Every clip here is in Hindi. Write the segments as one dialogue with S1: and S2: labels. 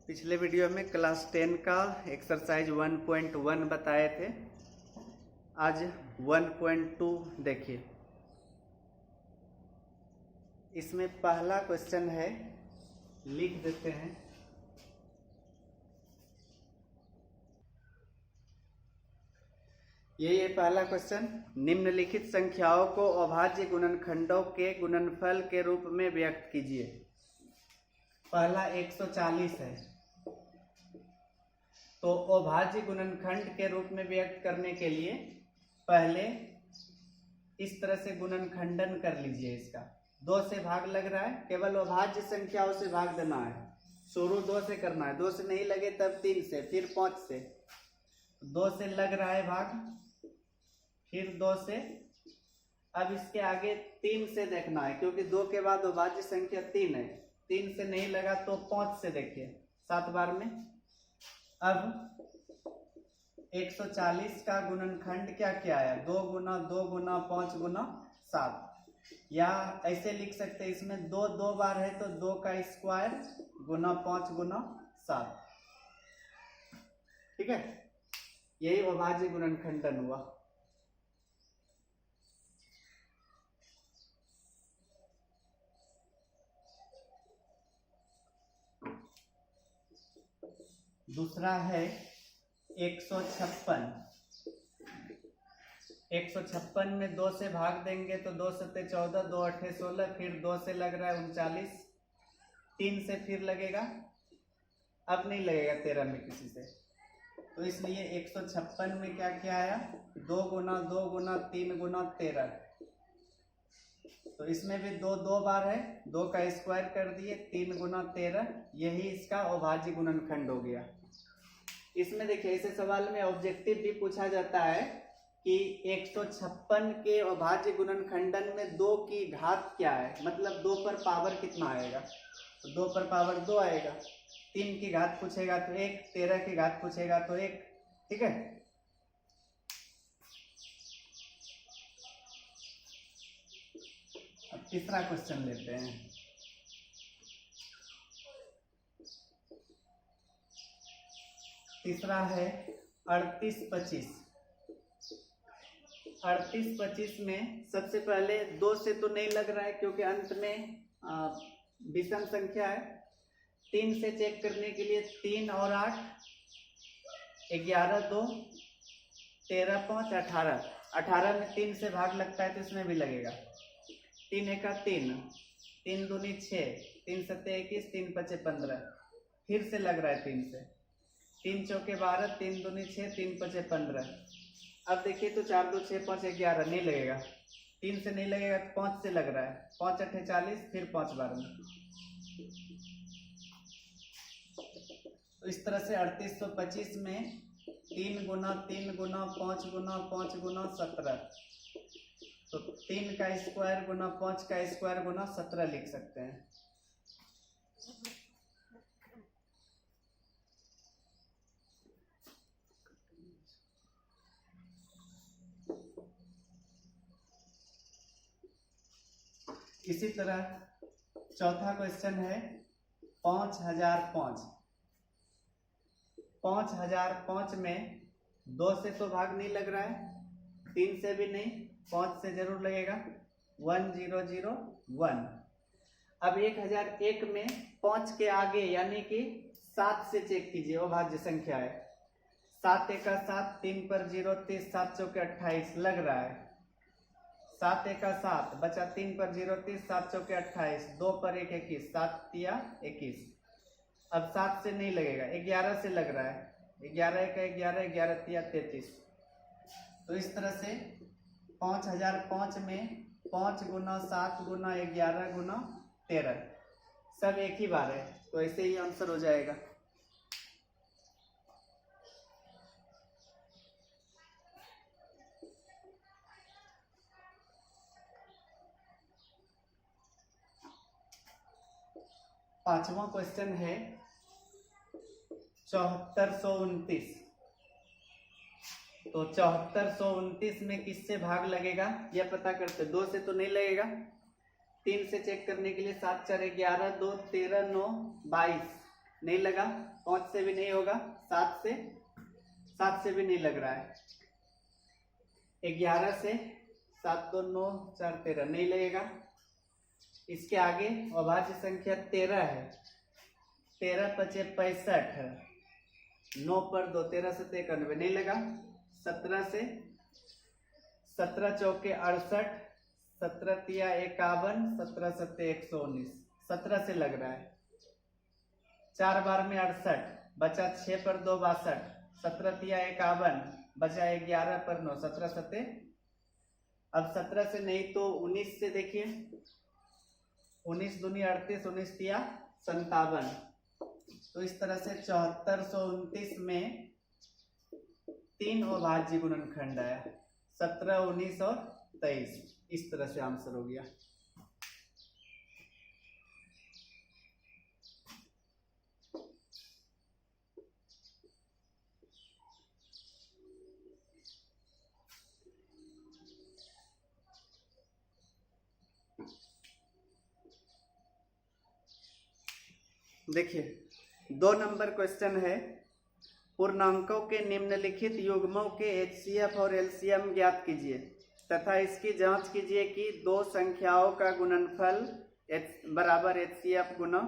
S1: पिछले वीडियो में क्लास 10 का एक्सरसाइज 1.1 बताए थे। आज 1.2 देखिए। इसमें पहला क्वेश्चन है, लिख देते हैं। ये पहला क्वेश्चन, निम्नलिखित संख्याओं को अभाज्य गुणनखंडों के गुणनफल के रूप में व्यक्त कीजिए। पहला 140 है, तो अभाज्य गुणनखंड के रूप में व्यक्त करने के लिए पहले इस तरह से गुणनखंडन कर लीजिए। इसका 2 से भाग लग रहा है, केवल अभाज्य संख्याओं से भाग देना है। शुरू 2 से करना है, 2 से नहीं लगे तब 3 से, फिर 5 से। 2 से लग रहा है भाग, फिर 2 से। अब इसके आगे 3 से देखना है, क्योंकि 2 के बाद अभाज्य संख्या 3 है। 3 से नहीं लगा तो 5 से देखिए, 7 बार में। अब 140 का गुणनखंड क्या क्या आया? 2 गुना 2 गुना 5 गुना 7। या ऐसे लिख सकते हैं, इसमें 2 2 बार है तो 2 का स्क्वायर गुना 5 गुना 7। ठीक है, यही अभाज्य गुणनखंडन हुआ। दूसरा है 156। 156 में 2 से भाग देंगे तो 2 सत्ते 14, 2 अट्ठे 16, फिर 2 से लग रहा है 39, 3 से फिर लगेगा, अब नहीं लगेगा 13 में किसी से। तो इसलिए 156 में क्या क्या आया? 2 गुना 2 गुना 3 गुना 13। तो इसमें भी 2 2 बार है, 2 का स्क्वायर कर दिए, 3 गुना 13। यही इसका अभाज्य गुणनखंड हो गया। इसमें देखिए, ऐसे सवाल में ऑब्जेक्टिव भी पूछा जाता है कि 156 के अभाज्य गुणनखंडन में 2 की घात क्या है, मतलब 2 पर पावर कितना आएगा। तो 2 पर पावर 2 आएगा। 3 की घात पूछेगा तो 1, 13 की घात पूछेगा तो 1। ठीक है, अब तीसरा क्वेश्चन लेते हैं। तीसरा है 38-25। 38-25 में सबसे पहले 2 से तो नहीं लग रहा है, क्योंकि अंत में विषम संख्या है। 3 से चेक करने के लिए 3 और 8, 11 2 13 5 18। 18 में 3 से भाग लगता है तो इसमें भी लगेगा। 3 एका 3, 3 दूनी 6, 3 सत्ते 21, 3 पचे 15। फिर से लग रहा है 3 से। 3 चौके 12, 3 दूनी 6, 3 पचे 15। अब देखिए तो 4 2 6 5 11 नहीं लगेगा। 3 से नहीं लगेगा तो 5 से लग रहा है, 5 अट्ठे 40, फिर 5 बार में। तो इस तरह से 3825 में 3 गुना 3 गुना 5 गुना 5 गुना 17। तो 3 का स्क्वायर गुना 5 का स्क्वायर गुना 17 लिख सकते हैं। इसी तरह चौथा क्वेश्चन है 5005। 5005 में 2 से तो भाग नहीं लग रहा है, 3 से भी नहीं, 5 से जरूर लगेगा। 1001। अब 1001 में 5 के आगे यानी कि 7 से चेक कीजिए, अभाज्य संख्या है। 7 एका 7, 3 पर 0 30, 7 चौके 28 लग रहा है। 7 एका 7, बचा 3 पर 0 30, 7 चौके 28, 2 पर 1 21, 7 तिया 21। अब 7 से नहीं लगेगा, 11 से लग रहा है। 11 का 11, 11 तिया 33। तो इस तरह से 5005 में 5 गुना 7 गुना 11 गुना 13 सब एक ही बार है, तो ऐसे ही आंसर हो जाएगा। पांचवा क्वेश्चन है 7429। तो 7429 में किससे भाग लगेगा यह पता करते। 2 से तो नहीं लगेगा, 3 से चेक करने के लिए 7 4 11, 2 13 9 22, नहीं लगा, 5 से भी नहीं होगा, 7 से भी नहीं लग रहा है, 11 से 7 2 9 4 13 नहीं लगेगा। इसके आगे अभाज्य संख्या 13 है, 13 पचे 65, 9 पर 2 13 से 91 नहीं लगा। 17 चौके 68, 17 तिया 51, 17 सत्ते 119, 17 से लग रहा है। 4 बार में 68, बचा 6 पर 2 62, 17 तिया 51, बचा 11 पर 9, 17 सत्ते। अब 17 से नहीं तो 19 से देखिए, 19 दूनी 38, 19 तिया 57। तो इस तरह से 7429 में 3 अभाज्य गुणनखंड आया, 17, 19 और 23। इस तरह से आंसर हो गया। देखिए 2 नंबर क्वेश्चन है, पूर्णांकों के निम्नलिखित युग्मों के एचसीएफ और एलसीएम ज्ञात कीजिए तथा इसकी जांच कीजिए कि दो संख्याओं का गुणनफल बराबर एचसीएफ गुना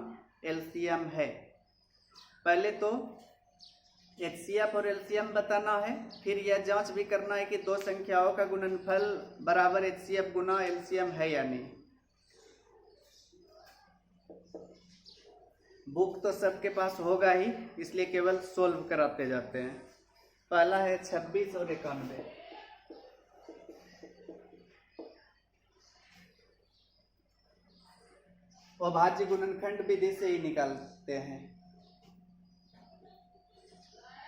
S1: एलसीएम है। पहले तो एचसीएफ और एलसीएम बताना है, फिर यह जांच भी करना है कि दो संख्याओं का गुणनफल बराबर एचसीएफ गुना एलसीएम है या नहीं। बुक तो सबके पास होगा ही, इसलिए केवल सोल्व कराते जाते हैं। पहला है 26 और 91। अभाज्य गुणनखंड विधि से ही निकालते हैं।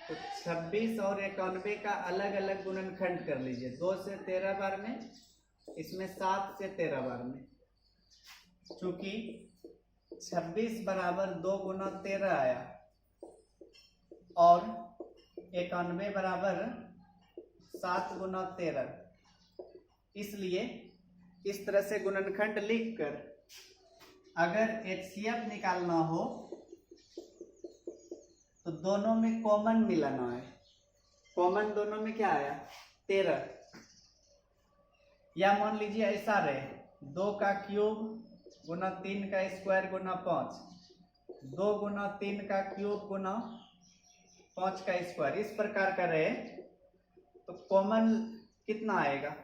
S1: तो 26 और 91 का अलग अलग गुणनखंड कर लीजिए, 2 से 13 बार में, इसमें 7 से 13 बार में। चूंकि 26 बराबर 2 गुना 13 आया और 91 बराबर 7 गुना 13, इसलिए इस तरह से गुणनखंड लिखकर अगर एचसीएफ निकालना हो तो दोनों में कॉमन मिलाना है। कॉमन दोनों में क्या आया? 13। या मान लीजिए ऐसा रहे, 2 का क्यूब गुना 3 का स्क्वायर गुना 5, 2 गुना 3 का क्यूब गुना 5 का स्क्वायर, इस प्रकार का रहे तो कॉमन कितना आएगा?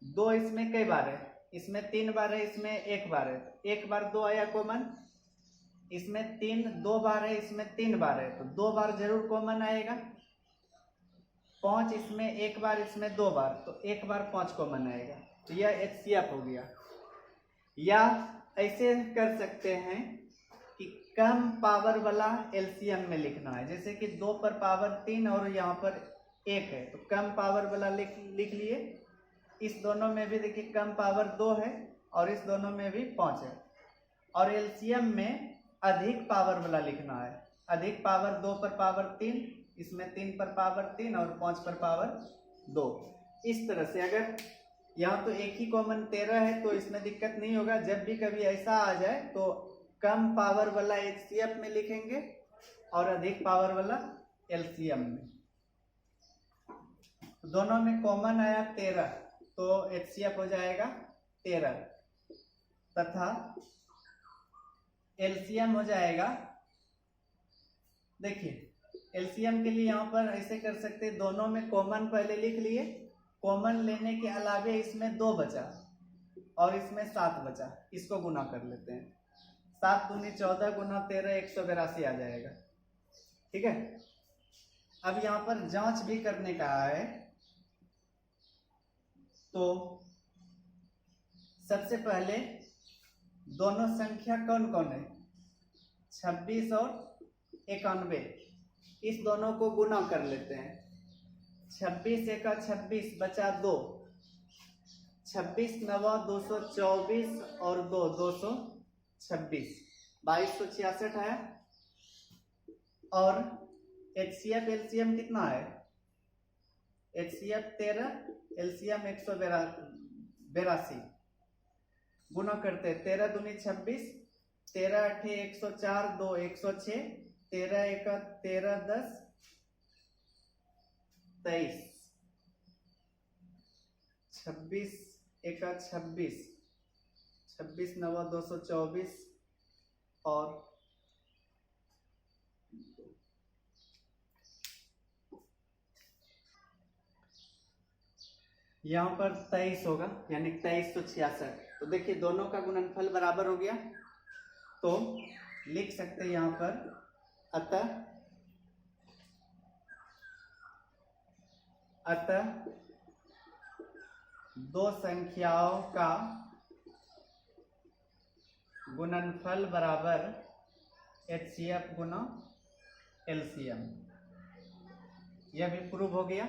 S1: 2 इसमें कई बार है, इसमें 3 बार है, इसमें 1 बार है, तो 1 बार 2 आया कॉमन। इसमें 3 2 बार है, इसमें 3 बार है, तो 2 बार जरूर कॉमन आएगा। 5 इसमें 1 बार, इसमें 2 बार, तो 1 बार 5 कॉमन आएगा। तो यह एचसीएफ हो गया। या ऐसे कर सकते हैं कि कम पावर वाला एलसीएम में लिखना है, जैसे कि 2 पर पावर 3 और यहाँ पर 1 है, तो कम पावर वाला लिख लिए। इस दोनों में भी देखिए कम पावर 2 है और इस दोनों में भी 5 है। और एलसीएम में अधिक पावर वाला लिखना है, अधिक पावर 2 पर पावर 3, इसमें 3 पर पावर 3 और 5 पर पावर 2। इस तरह से अगर यहाँ तो एक ही कॉमन 13 है तो इसमें दिक्कत नहीं होगा। जब भी कभी ऐसा आ जाए तो कम पावर वाला एचसीएफ में लिखेंगे और अधिक पावर वाला एलसीएम में। दोनों में कॉमन आया 13, तो एचसीएफ हो जाएगा 13 तथा एलसीएम हो जाएगा। देखिए एलसीएम के लिए यहाँ पर ऐसे कर सकते हैं, दोनों में कॉमन पहले लिख लिए, कॉमन लेने के अलावे इसमें 2 बचा और इसमें 7 बचा, इसको गुना कर लेते हैं। 7 दूनी 14 गुना 13 182 आ जाएगा। ठीक है, अब यहाँ पर जांच भी करने का है। तो सबसे पहले दोनों संख्या कौन कौन है? 26 और 91, इस दोनों को गुना कर लेते हैं। 26 एका 26 बचा 2, 26 नवा 224 और 2 226, 2266 है। और एचसीएफ एलसीएम कितना है? HCF 13, LCM 182। गुना करते 13 दूनी 26, 13 अठे 104, 2 106, 13 एका 13, 10 23, 26 एका 26, 26 नवा 224 और यहाँ पर 23 होगा, यानी 2366। तो देखिए दोनों का गुणनफल बराबर हो गया, तो लिख सकते हैं यहाँ पर अतः दो संख्याओं का गुणनफल बराबर HCF गुना LCM। यह भी प्रूव हो गया।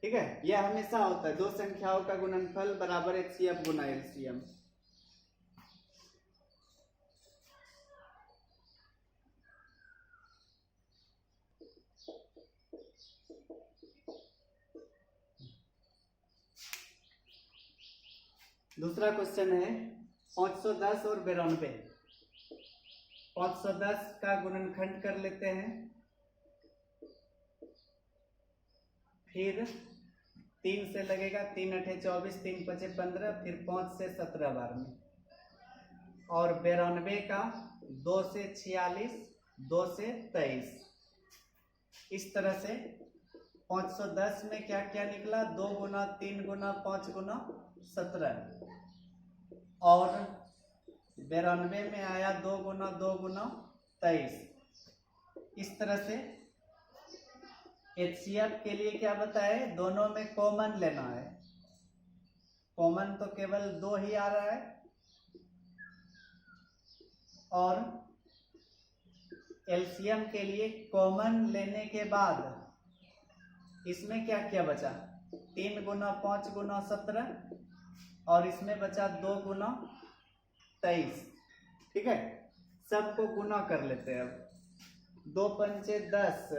S1: ठीक है, यह हमेशा होता है, दो संख्याओं का गुणनफल बराबर HCF गुना LCM। दूसरा क्वेश्चन है 510 और 92। 510 का गुणनखंड कर लेते हैं, फिर 3 से लगेगा, 3 अठे 24, 3 पचे 15, फिर 5 से 17 बार में, और 92 का 2 से 46, 2 से 23। इस तरह से 510 में क्या क्या निकला, 2 गुना 3 गुना 5 गुना 17, और 92 में आया 2 गुना 2 गुना 23। इस तरह से HCF के लिए क्या बताए, दोनों में कॉमन लेना है। कॉमन तो केवल 2 ही आ रहा है, और LCM के लिए कॉमन लेने के बाद इसमें क्या क्या बचा, 3 गुना 5 गुना 17, और इसमें बचा 2 गुना 23। ठीक है, सबको गुना कर लेते हैं। अब 2 पंचे 10,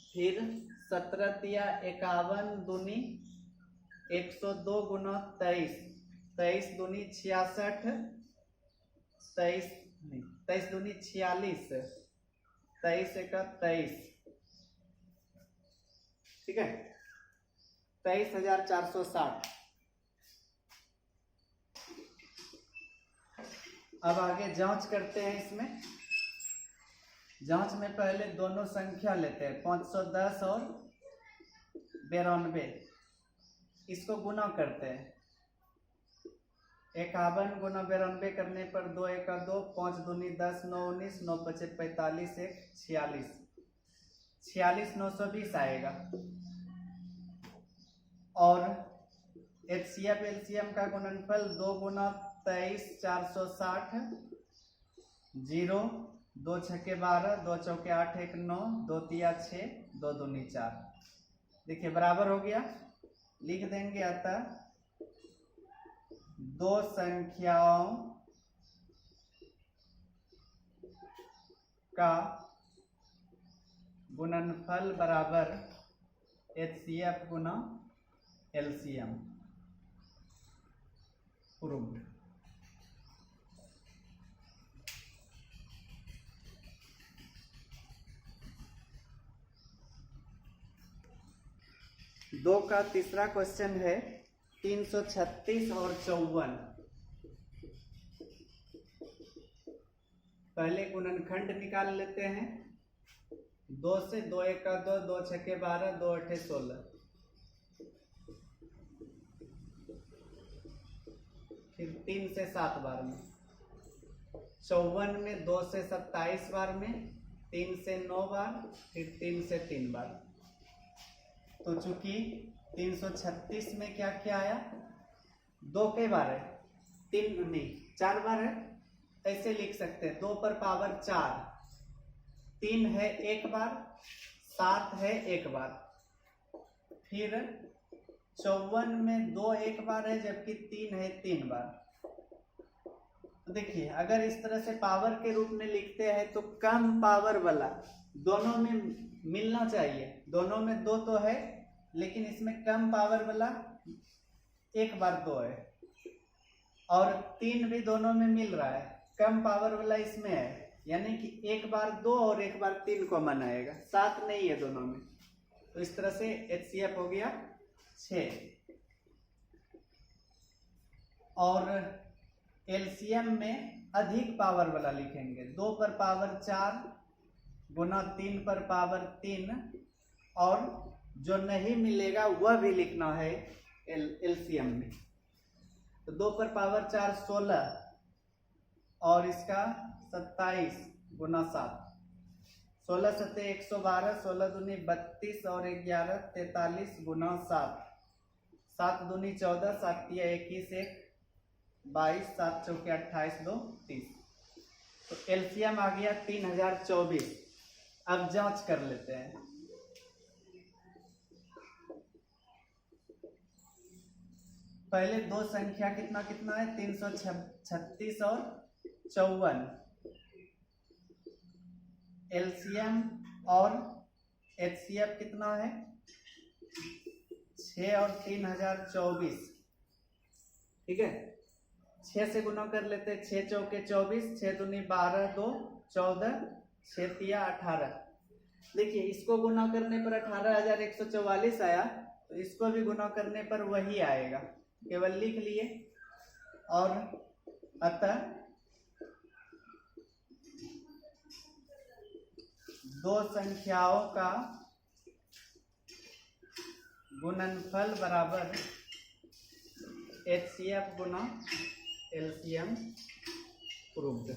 S1: फिर 17 तिया 51 दूनी 102 गुना 23, 23 दूनी 66, 23 दूनी 46, 23 एका 23। ठीक है, 23,460। अब आगे जांच करते हैं। इसमें जांच में पहले दोनों संख्या लेते हैं, 510 और 92, इसको गुना करते हैं। 51 गुना 92 करने पर 2 एका 2, 5 दूनी 10, 9 19, 9 पचे 45, 1 46, 46 920 आएगा। और HCF LCM का गुणनफल 2 गुना 23 460, 0 2 छके 12, 2 चौके 8 1 9, 2 तिया 6, 2 दूनी 4। देखिए बराबर हो गया, लिख देंगे अतः दो संख्याओं का गुणनफल बराबर HCF गुना LCM। प्रूव्ड। दो का तीसरा क्वेश्चन है 336 और 54। पहले गुणनखंड निकाल लेते हैं। 2 से 2 एका 2, 2 छके 12, 2 अठे 16, फिर 3 से 7 बार में। 54 में 2 से 27 बार में, 3 से 9 बार, फिर 3 से 3 बार। तो चूंकि 336 में क्या क्या आया, 2 कई बार है, 3 नहीं 4 बार है, ऐसे लिख सकते हैं 2 पर पावर 4, 3 है 1 बार, 7 है 1 बार। फिर 54 में 2 1 बार है, जबकि 3 है 3 बार। तो देखिए अगर इस तरह से पावर के रूप में लिखते हैं तो कम पावर वाला दोनों में मिलना चाहिए। दोनों में 2 तो है, लेकिन इसमें कम पावर वाला 1 बार 2 है, और 3 भी दोनों में मिल रहा है, कम पावर वाला इसमें है, यानी कि एक बार 2 और एक बार 3 कॉमन आएगा, 7 नहीं है दोनों में। तो इस तरह से HCF हो गया 6। और LCM में अधिक पावर वाला लिखेंगे, 2 पर पावर 4 गुना 3 पर पावर 3, और जो नहीं मिलेगा वह भी लिखना है LCM में। तो 2 पर पावर 4 16, और इसका 27 गुना 7, 16 सत्ते 112, 16 दूनी 32 और 11 43 गुना 7, 7 दूनी 14, 7 तिया 21 1 22, 7 चौके 28 2 30। तो LCM आ गया 3024। अब जांच कर लेते हैं। पहले दो संख्या कितना कितना है, 336 और 54। LCM और HCF कितना है, 6 और 3024। ठीक है, 6 से गुना कर लेते हैं, 6 चौके 24, 6 दूनी 12 2 14, 6 तिया 18। देखिए इसको गुना करने पर 18,144 आया, तो इसको भी गुना करने पर वही आएगा, केवल लिख लिए। और अतः दो संख्याओं का गुणनफल बराबर HCF गुना LCM प्रूव्ड।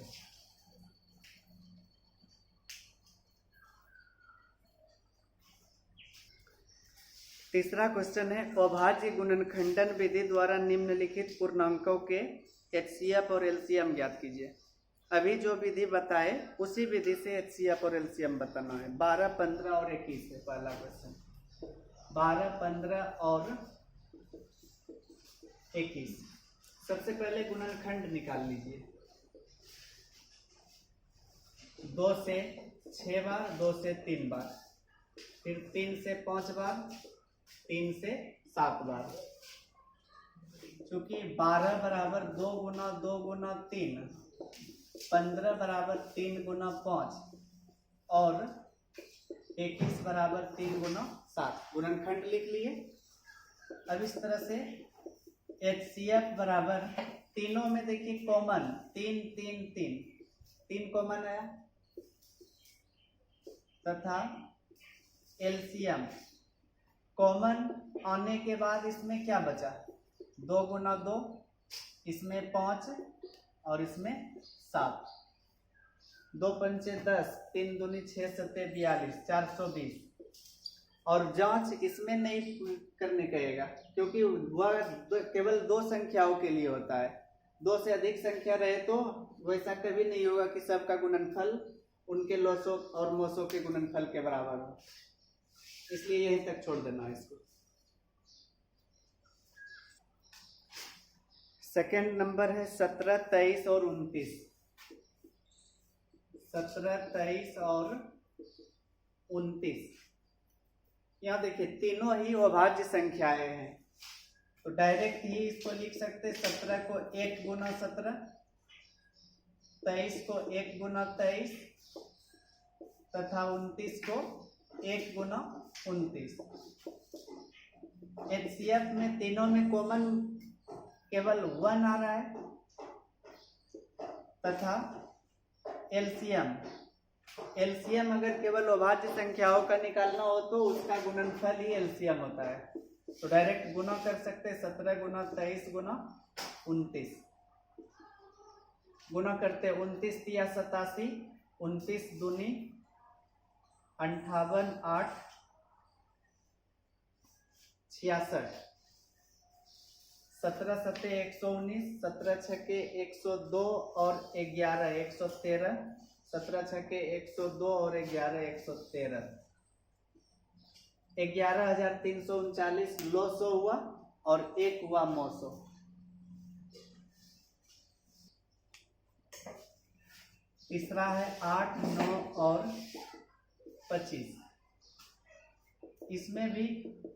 S1: तीसरा क्वेश्चन है, अभाज्य गुणनखंडन विधि द्वारा निम्नलिखित पूर्णांकों के HCF और LCM ज्ञात कीजिए। अभी जो विधि बताए उसी विधि से HCF और LCM बताना है। 12, 15 और 21 है पहला क्वेश्चन। 12, 15 और 21। सबसे पहले गुणनखंड निकाल लीजिए। 2 से 6 बार, 2 से 3 बार, फिर 3 से 5 बार, 3 से 7 बार। चूंकि 12 बराबर 2 गुना 2 गुना 3, 15 बराबर 3 गुना 5 और 21 बराबर 3 गुना 7। गुणनखंड लिख लिए। अब इस तरह से HCF बराबर, तीनों में देखिए कॉमन 3 3 3, 3 कॉमन आया, तथा LCM कॉमन आने के बाद इसमें क्या बचा, 2 गुना 2, इसमें 5 और इसमें 7, 2 पंचे 10, 3 दूनी 6 सत्ते 42, 420। और जांच इसमें नहीं करने कहेगा, क्योंकि वह केवल 2 संख्याओं के लिए होता है। 2 से अधिक संख्या रहे तो वैसा कभी नहीं होगा कि सबका गुणनफल उनके लॉसों और मोसों के गुणनफल के बराबर हो, इसलिए यहीं तक छोड़ देना है इसको। सेकेंड नंबर है 17, 23 और 29। 17, 23 और 29। यहाँ देखिए तीनों ही अभाज्य संख्याएं हैं, तो डायरेक्ट ही इसको लिख सकते। 17 को 1 गुना 17, 23 को 1 गुना 23 तथा 29 को 1 गुना 29। HCF में तीनों में कॉमन केवल 1 आ रहा है, तथा LCM अगर केवल अभाज्य संख्याओं का निकालना हो तो उसका गुणनफल ही LCM होता है। तो डायरेक्ट गुना कर सकते हैं, 17 गुना 23 गुना 29। गुना करते 29 तिया 87, 29 दूनी 58 8 66, 17 सत्ते 119, 17 छके 102 और 11 113, 17 छके 102 और 11 113, 11,339 लॉसो हुआ और 1 हुआ मोसो। तीसरा है 8, 9 और 25। इसमें भी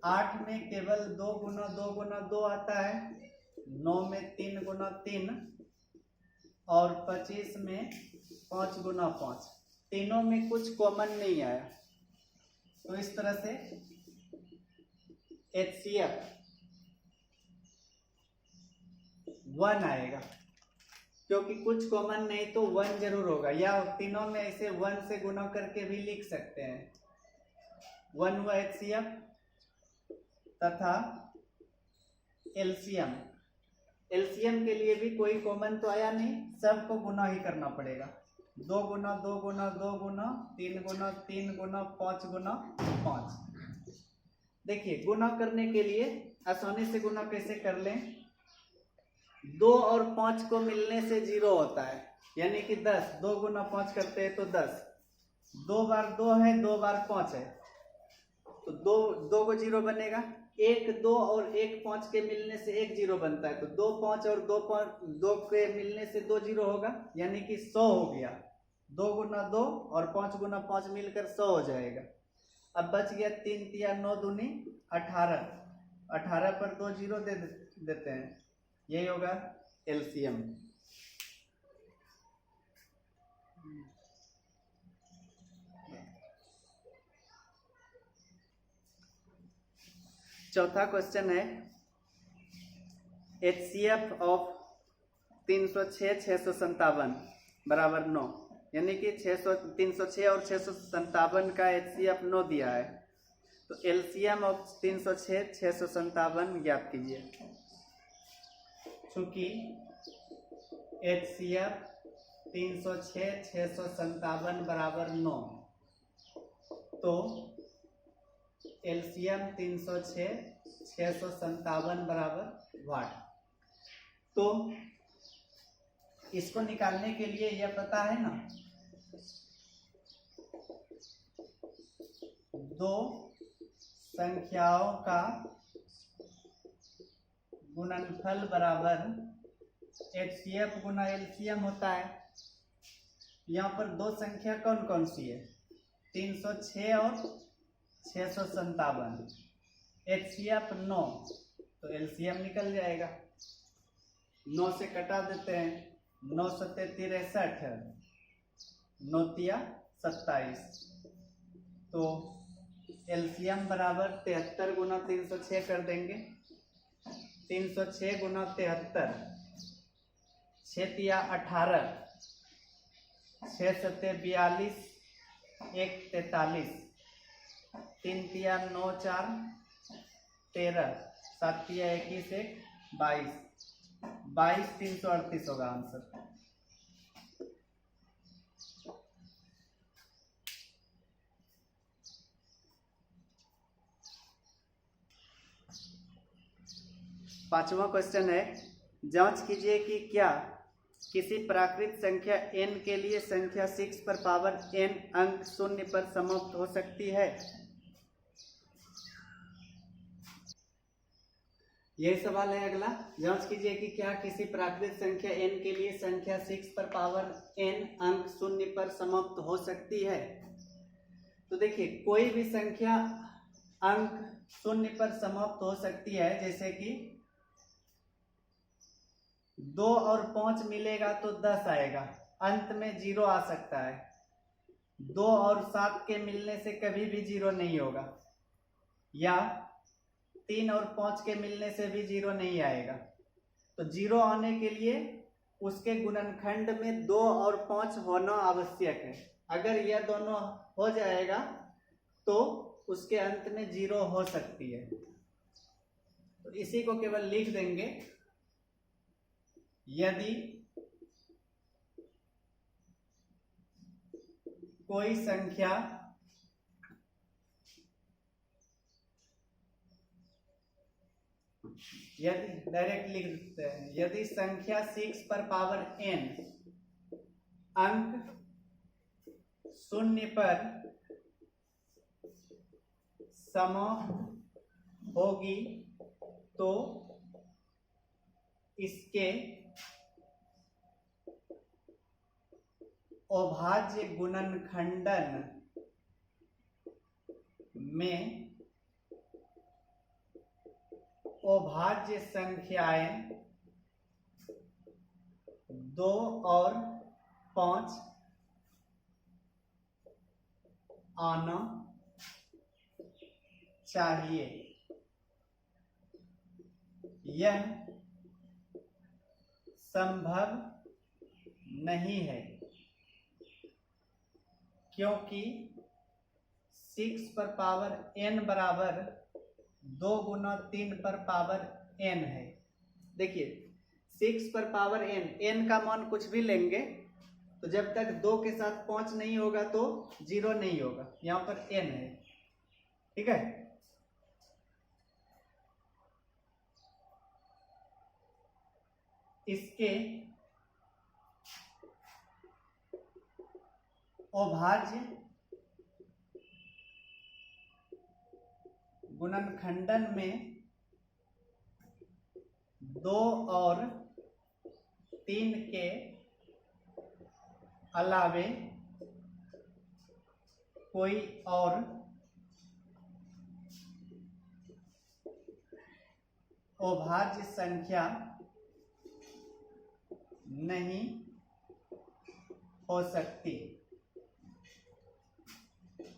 S1: 8 में केवल 2 गुना 2 गुना 2 आता है, 9 में 3 गुना 3 और 25 में 5 गुना 5, तीनों में कुछ कॉमन नहीं आया, तो इस तरह से HCF 1 आएगा, क्योंकि कुछ कॉमन नहीं तो 1 जरूर होगा, या तीनों में ऐसे 1 से गुना करके भी लिख सकते हैं। 1 हुआ HCF तथा LCM। LCM के लिए भी कोई कॉमन तो आया नहीं, सबको गुना ही करना पड़ेगा। 2 गुना 2 गुना 2 गुना 3 गुना 3 गुना 5 गुना 5। देखिए गुना करने के लिए आसानी से गुना कैसे कर लें, 2 और 5 को मिलने से 0 होता है, यानी कि 10। 2 गुना 5 करते हैं तो 10, 2 बार 2 है, 2 बार 5 है, तो 2 को 0 बनेगा। 1 2 और 1 5 के मिलने से 1 0 बनता है, तो 2 5 और 2 5 2 के मिलने से 2 0 होगा, यानी कि 100 हो गया। 2 गुना 2 और 5 गुना 5 मिलकर 100 हो जाएगा। अब बच गया 3 तिया 9 दूनी 18, 18 पर 2 0 दे देते हैं, यही होगा LCM। चौथा क्वेश्चन है HCF ऑफ 306 657 बराबर 9, यानी कि 306 और 657 का HCF 9 दिया है, तो LCM ऑफ 306 657 ज्ञात कीजिए। चूंकि HCF 306 657 बराबर 9, तो LCM 306 657 बराबर वाट। तो इसको निकालने के लिए यह पता है ना, 2 संख्याओं का गुणनफल बराबर HCF गुना LCM होता है। यहाँ पर 2 संख्या कौन कौन सी है, 306 और 657, HCF 9, तो LCM निकल जाएगा। 9 से कटा देते हैं, 9 सत्ते 63, 9 तिया 27, तो LCM बराबर 73 गुना 306 कर देंगे। 306 गुना 73, 6 तिया 18, 6 सत्ते 42, 1 43, 3 तिया 9 4 13, 7 तिया 21 1 22, 22 338 होगा आंसर। पांचवा क्वेश्चन है, जांच कीजिए कि क्या किसी प्राकृत संख्या n के लिए संख्या 6 पर पावर n अंक 0 पर समाप्त हो सकती है। यही सवाल है अगला। जांच कीजिए कि क्या किसी प्राकृत संख्या n के लिए संख्या 6 पर पावर n अंक 0 पर समाप्त हो सकती है। तो देखिए कोई भी संख्या अंक 0 पर समाप्त हो सकती है, जैसे कि 2 और 5 मिलेगा तो 10 आएगा, अंत में 0 आ सकता है। 2 और 7 के मिलने से कभी भी 0 नहीं होगा, या 3 और 5 के मिलने से भी 0 नहीं आएगा। तो 0 आने के लिए उसके गुणनखंड में 2 और 5 होना आवश्यक है। अगर यह दोनों हो जाएगा तो उसके अंत में 0 हो सकती है। तो इसी को केवल लिख देंगे, यदि कोई संख्या यदि डायरेक्ट लिख देते हैं, यदि संख्या 6 पर पावर n अंक 0 पर समाप्त होगी तो इसके अभाज्य गुणनखंडन में अभाज्य संख्याएं 2 और 5 आना चाहिए। यह संभव नहीं है क्योंकि 6 पर पावर n बराबर 2 गुना 3 पर पावर n है। देखिए 6 पर पावर n का मान कुछ भी लेंगे तो जब तक 2 के साथ 5 नहीं होगा तो 0 नहीं होगा, यहाँ पर n है। ठीक है, इसके अभाज्य गुणनखंडन में 2 और 3 के अलावे कोई और अभाज्य संख्या नहीं हो सकती।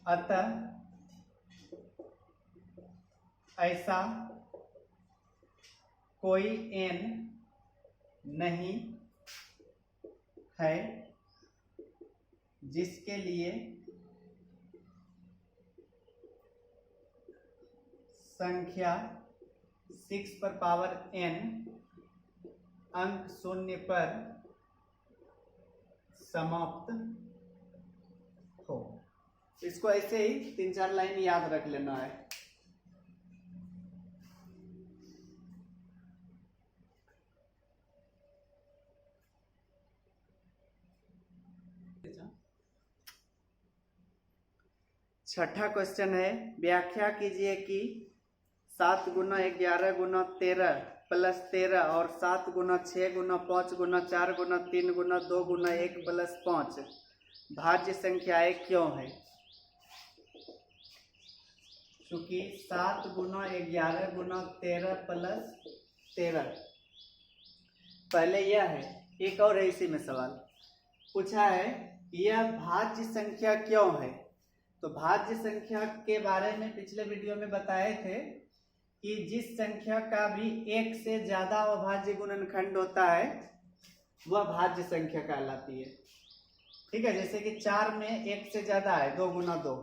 S1: अतः ऐसा कोई n नहीं है जिसके लिए संख्या 6 पर पावर n अंक 0 पर समाप्त हो। इसको ऐसे ही 3-4 लाइन याद रख लेना है। छठा क्वेश्चन है, व्याख्या कीजिए कि 7 गुना 11 गुना 13 प्लस 13 और 7 गुना 6 गुना 5 गुना 4 गुना 3 गुना 2 गुना 1 प्लस 5 भाज्य संख्याएं क्यों है? क्योंकि 7 गुना 11 गुना 13 प्लस 13 पहले यह है, एक और है इसी में सवाल पूछा है, यह भाज्य संख्या क्यों है? तो भाज्य संख्या के बारे में पिछले वीडियो में बताए थे कि जिस संख्या का भी एक से ज्यादा अभाज्य गुणनखंड होता है वह भाज्य संख्या कहलाती है। ठीक है, जैसे कि 4 में 1 से ज्यादा है, 2 गुना 2।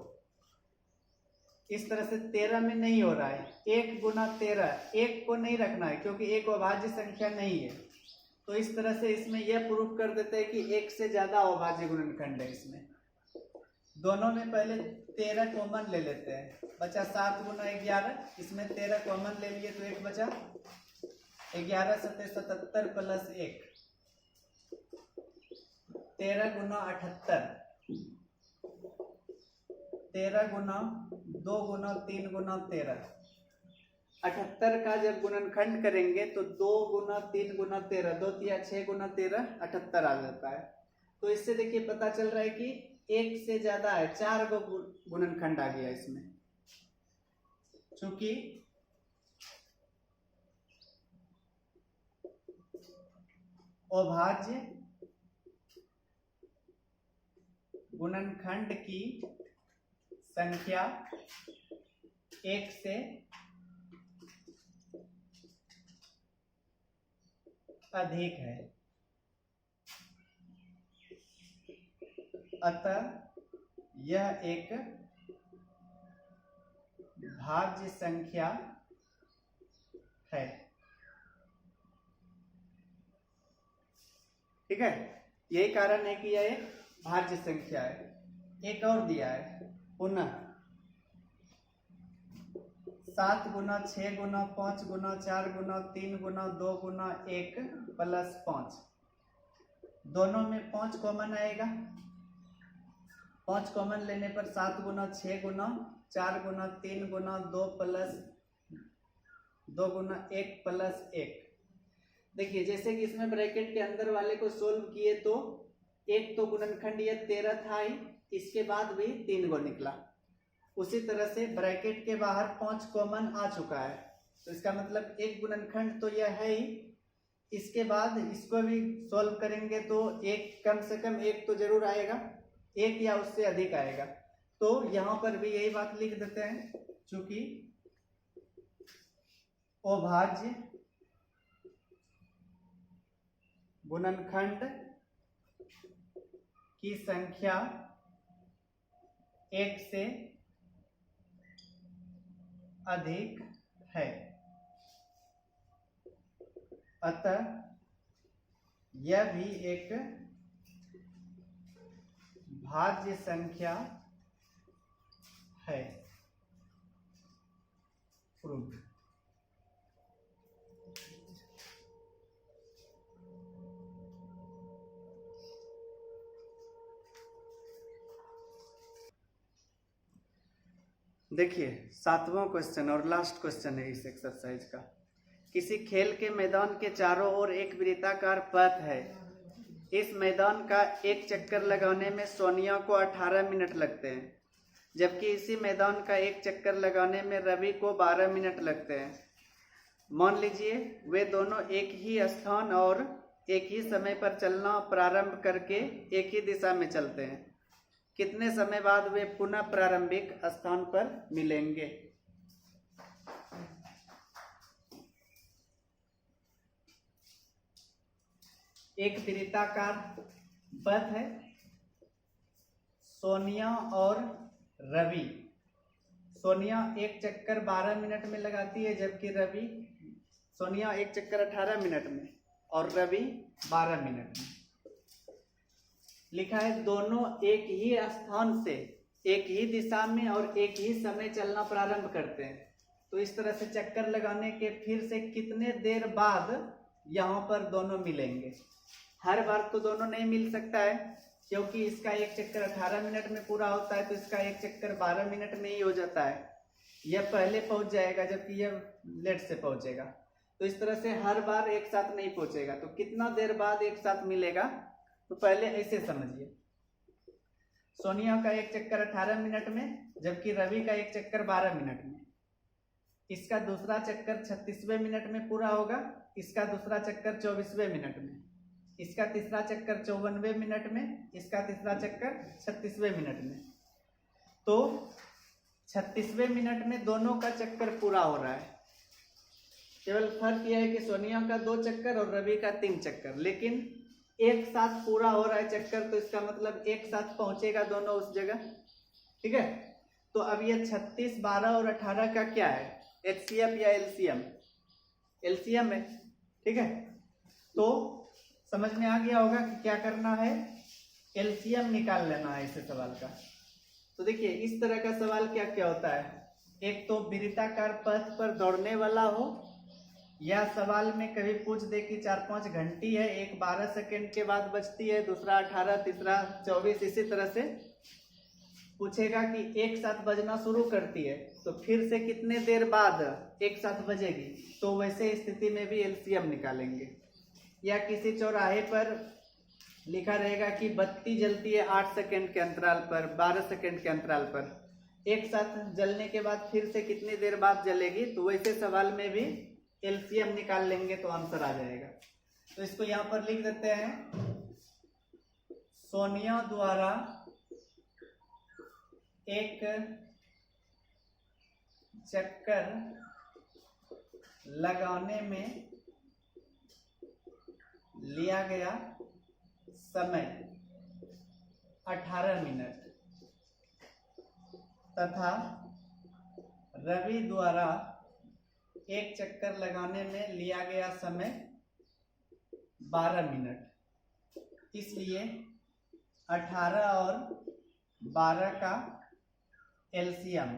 S1: इस तरह से 13 में नहीं हो रहा है, 1 गुना 13, 1 को नहीं रखना है क्योंकि एक अभाज्य संख्या नहीं है। तो इस तरह से इसमें यह प्रूफ कर देते हैं कि 1 से ज्यादा अभाज्य गुणनखंड है। इसमें दोनों में पहले 13 कॉमन ले लेते हैं, बचा 7 गुना 11, इसमें 13 कॉमन ले लिए तो 1 बचा, 11 7 77 प्लस 1 13 गुना 78, 13 गुना 2 गुना 3 गुना 13, 78 का जब गुणनखंड करेंगे तो 2 गुना 3 गुना 13, 2 तिया 6 गुना 13 78 आ जाता है। तो इससे देखिए पता चल रहा है कि 1 से ज्यादा है, 4 को गुणनखंड आ गया इसमें। चूंकि अभाज्य गुणनखंड की संख्या 1 से अधिक है, अतः यह एक भाज्य संख्या है। ठीक है, यही कारण है कि यह एक भाज्य संख्या है। एक और दिया है पुनः 7 गुना 6 गुना 5 गुना 4 गुना 3 गुना 2 गुना 1 प्लस 5, दोनों में 5 कॉमन आएगा। 5 कॉमन लेने पर 7 गुना 6 गुना 4 गुना 3 गुना 2 प्लस 2 गुना 1 प्लस 1। देखिए जैसे कि इसमें ब्रैकेट के अंदर वाले को सोल्व किए तो एक तो गुणनखंड ये 13 था ही, इसके बाद भी 3 को निकला। उसी तरह से ब्रैकेट के बाहर 5 कॉमन आ चुका है, तो इसका मतलब एक गुणनखंड तो यह है ही, इसके बाद इसको भी सॉल्व करेंगे तो एक, कम से कम एक तो जरूर आएगा, एक या उससे अधिक आएगा। तो यहां पर भी यही बात लिख देते हैं, चूंकि अभाज्य गुणनखंड की संख्या एक से अधिक है, अतः यह भी एक भाज्य संख्या है। प्रूव्ड। देखिए 7वां क्वेश्चन और लास्ट क्वेश्चन है इस एक्सरसाइज का। किसी खेल के मैदान के चारों ओर एक वृत्ताकार पथ है। इस मैदान का एक चक्कर लगाने में सोनिया को 18 मिनट लगते हैं, जबकि इसी मैदान का एक चक्कर लगाने में रवि को 12 मिनट लगते हैं। मान लीजिए वे दोनों एक ही स्थान और एक ही समय पर चलना प्रारंभ करके एक ही दिशा में चलते हैं। कितने समय बाद वे पुनः प्रारंभिक स्थान पर मिलेंगे? एक वृत्ताकार पथ है, सोनिया और रवि। सोनिया एक चक्कर 12 मिनट में लगाती है, जबकि सोनिया एक चक्कर 18 मिनट में और रवि 12 मिनट में। लिखा है दोनों एक ही स्थान से एक ही दिशा में और एक ही समय चलना प्रारंभ करते हैं। तो इस तरह से चक्कर लगाने के फिर से कितने देर बाद यहाँ पर दोनों मिलेंगे? हर बार तो दोनों नहीं मिल सकता है, क्योंकि इसका एक चक्कर 18 मिनट में पूरा होता है, तो इसका एक चक्कर 12 मिनट में ही हो जाता है। यह पहले पहुंच जाएगा जबकि यह लेट से पहुंचेगा। तो इस तरह से हर बार एक साथ नहीं पहुंचेगा। तो कितना देर बाद एक साथ मिलेगा? तो पहले ऐसे समझिए, सोनिया का एक चक्कर 18 मिनट में, जबकि रवि का एक चक्कर 12 मिनट में। इसका दूसरा चक्कर 36वें मिनट में पूरा होगा, इसका दूसरा चक्कर 24वें मिनट में, इसका तीसरा चक्कर 54वें मिनट में, इसका तीसरा चक्कर 36वें मिनट में। तो 36वें मिनट में दोनों का चक्कर पूरा हो रहा है। केवल फर्क यह है कि सोनिया का 2 चक्कर और रवि का 3 चक्कर, लेकिन एक साथ पूरा हो रहा है चक्कर, तो इसका मतलब एक साथ पहुंचेगा दोनों उस जगह। ठीक है, तो अब ये 36, 12 और 18 का क्या है? HCF या LCM? LCM है। ठीक है, तो समझ में आ गया होगा कि क्या करना है, LCM निकाल लेना है इस सवाल का। तो देखिए इस तरह का सवाल क्या क्या होता है, एक तो वृत्ताकार पथ पर दौड़ने वाला हो, या सवाल में कभी पूछ दे कि 4-5 घंटी है, एक 12 सेकेंड के बाद बजती है, दूसरा 18, तीसरा 24, इसी तरह से पूछेगा कि एक साथ बजना शुरू करती है तो फिर से कितने देर बाद एक साथ बजेगी। तो वैसे स्थिति में भी LCM निकालेंगे। या किसी चौराहे पर लिखा रहेगा कि बत्ती जलती है 8 सेकेंड के अंतराल पर, 12 सेकेंड के अंतराल पर, एक साथ जलने के बाद फिर से कितनी देर बाद जलेगी। तो वैसे सवाल में भी LCM निकाल लेंगे तो आंसर आ जाएगा। तो इसको यहां पर लिख देते हैं, सोनिया द्वारा एक चक्कर लगाने में लिया गया समय 18 मिनट तथा रवि द्वारा एक चक्कर लगाने में लिया गया समय 12 मिनट। इसलिए 18 और 12 का एलसीएम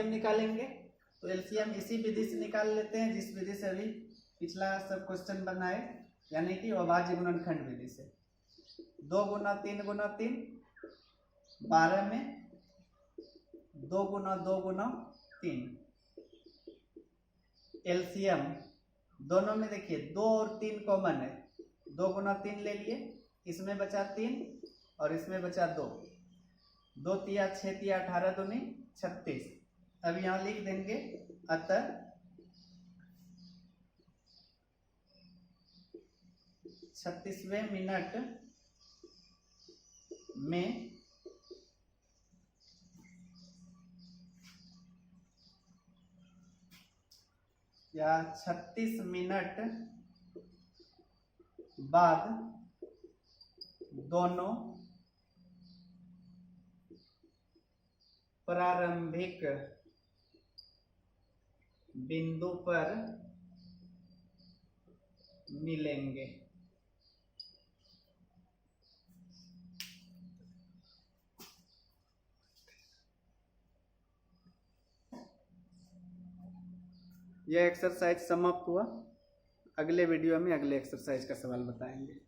S1: निकालेंगे। तो एलसीएम इसी विधि से निकाल लेते हैं जिस विधि से अभी पिछला सब क्वेश्चन बनाए, यानी कि अभाज्य गुणनखंड विधि से। 2 गुना 3 गुना 3 12 में 2 गुना 2 गुना 3। एलसीएम दोनों में देखिए 2 और 3 कॉमन है, 2 गुना 3 ले लिए, इसमें बचा 3 और इसमें बचा 2, 2 तिया 6 तिया 18 दूनी 36। अब यहाँ लिख देंगे अतः 36वें मिनट में या 36 मिनट बाद दोनों प्रारंभिक बिंदु पर मिलेंगे। यह एक्सरसाइज समाप्त हुआ। अगले वीडियो में अगले एक्सरसाइज का सवाल बताएंगे।